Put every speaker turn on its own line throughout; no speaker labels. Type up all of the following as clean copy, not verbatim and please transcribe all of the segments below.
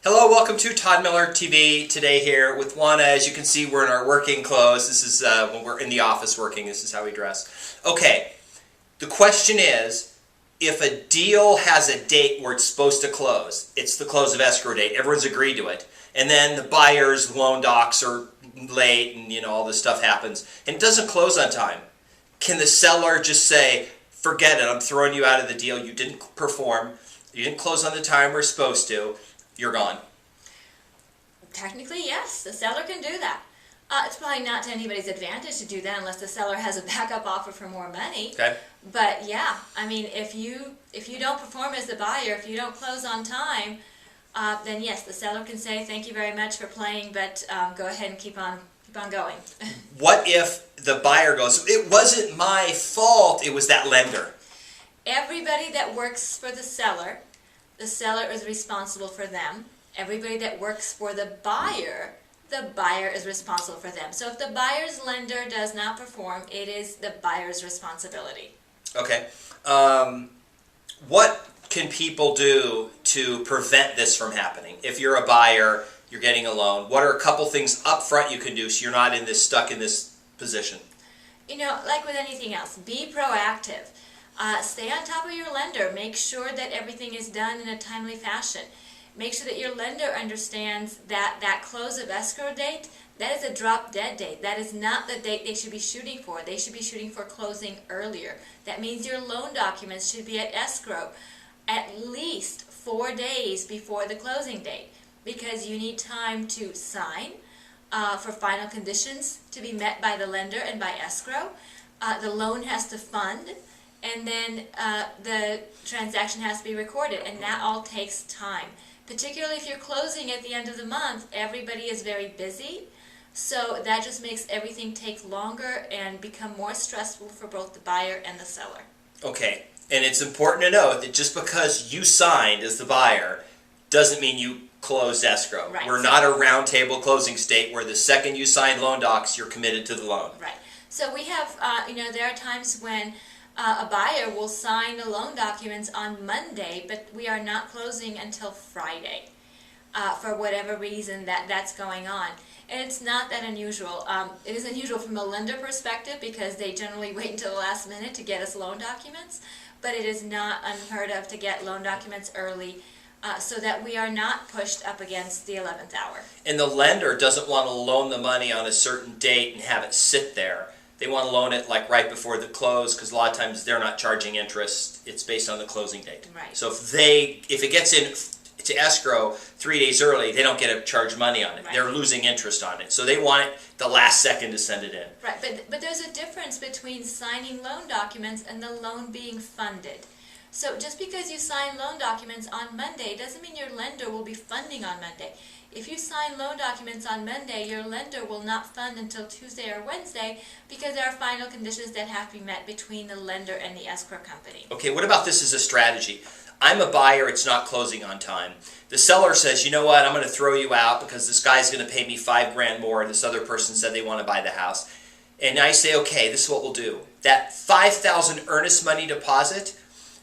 Hello, welcome to Todd Miller TV. Today here with Oana. As you can see, we're in our working clothes. This is when we're in the office working. This is how we dress. Okay, the question is, if a deal has a date where it's supposed to close, it's the close of escrow date, everyone's agreed to it, and then the buyer's loan docs are late and all this stuff happens, and it doesn't close on time, can the seller just say, forget it, I'm throwing you out of the deal, you didn't perform, you didn't close on the time we're supposed to, you're gone?
Technically, yes, the seller can do that. It's probably not to anybody's advantage to do that unless the seller has a backup offer for more money.
Okay.
But yeah, I mean, if you don't perform as the buyer, if you don't close on time, then yes, the seller can say thank you very much for playing, but go ahead and keep on going.
What if the buyer goes, it wasn't my fault, it was that lender?
Everybody that works for the seller is responsible for them. Everybody that works for the buyer is responsible for them. So if the buyer's lender does not perform, it is the buyer's responsibility.
Okay. What can people do to prevent this from happening? If you're a buyer, you're getting a loan, what are a couple things up front you can do so you're not stuck in this position?
Like with anything else, be proactive. Stay on top of your lender. Make sure that everything is done in a timely fashion. Make sure that your lender understands that close of escrow date, that is a drop dead date. That is not the date they should be shooting for. They should be shooting for closing earlier. That means your loan documents should be at escrow at least 4 days before the closing date, because you need time to sign for final conditions to be met by the lender and by escrow. The loan has to fund, and then the transaction has to be recorded, and that all takes time. Particularly if you're closing at the end of the month, everybody is very busy, so that just makes everything take longer and become more stressful for both the buyer and the seller.
Okay, and it's important to know that just because you signed as the buyer doesn't mean you closed escrow.
Right.
We're not a round table closing state where the second you sign loan docs, you're committed to the loan.
Right. So we have, there are times when a buyer will sign the loan documents on Monday, but we are not closing until Friday for whatever reason that's going on. And it's not that unusual. It is unusual from a lender perspective because they generally wait until the last minute to get us loan documents, but it is not unheard of to get loan documents early so that we are not pushed up against the 11th hour.
And the lender doesn't want to loan the money on a certain date and have it sit there. They want to loan it like right before the close because a lot of times they're not charging interest. It's based on the closing date.
Right.
So if it gets in to escrow 3 days early, they don't get to charge money on it.
Right.
They're losing interest on it. So they want it the last second to send it in.
Right, but there's a difference between signing loan documents and the loan being funded. So just because you sign loan documents on Monday doesn't mean your lender will be funding on Monday. If you sign loan documents on Monday, your lender will not fund until Tuesday or Wednesday because there are final conditions that have to be met between the lender and the escrow company.
Okay, what about this as a strategy? I'm a buyer, it's not closing on time. The seller says, you know what, I'm going to throw you out because this guy's going to pay me $5,000 more. This other person said they want to buy the house. And I say, okay, this is what we'll do. That $5,000 earnest money deposit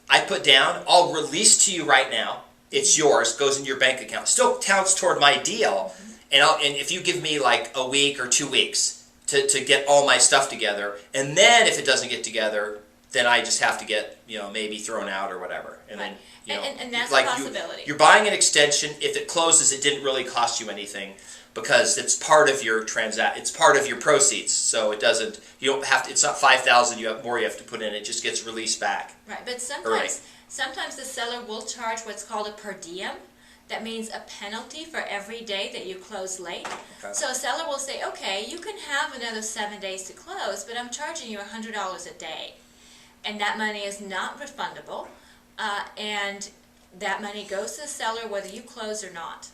I put down, I'll release to you right now. It's yours, goes in your bank account. Still counts toward my deal. And if you give me like a week or 2 weeks to get all my stuff together, and then if it doesn't get together, then I just have to get, maybe thrown out or whatever. And
right.
then,
and that's
like
a possibility.
You're buying an extension. If it closes, it didn't really cost you anything because it's part of your it's part of your proceeds. So it doesn't, you don't have to, it's not $5,000 you have to put in. It just gets released back.
Right, but sometimes the seller will charge what's called a per diem. That means a penalty for every day that you close late. Okay. So a seller will say, okay, you can have another 7 days to close, but I'm charging you $100 a day. And that money is not refundable, and that money goes to the seller whether you close or not.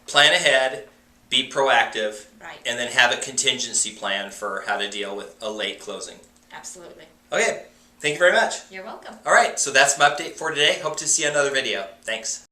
Plan ahead, be proactive,
right,
and then have a contingency plan for how to deal with a late closing.
Absolutely.
Okay, thank you very much.
You're welcome.
All right, so that's my update for today. Hope to see you on another video. Thanks.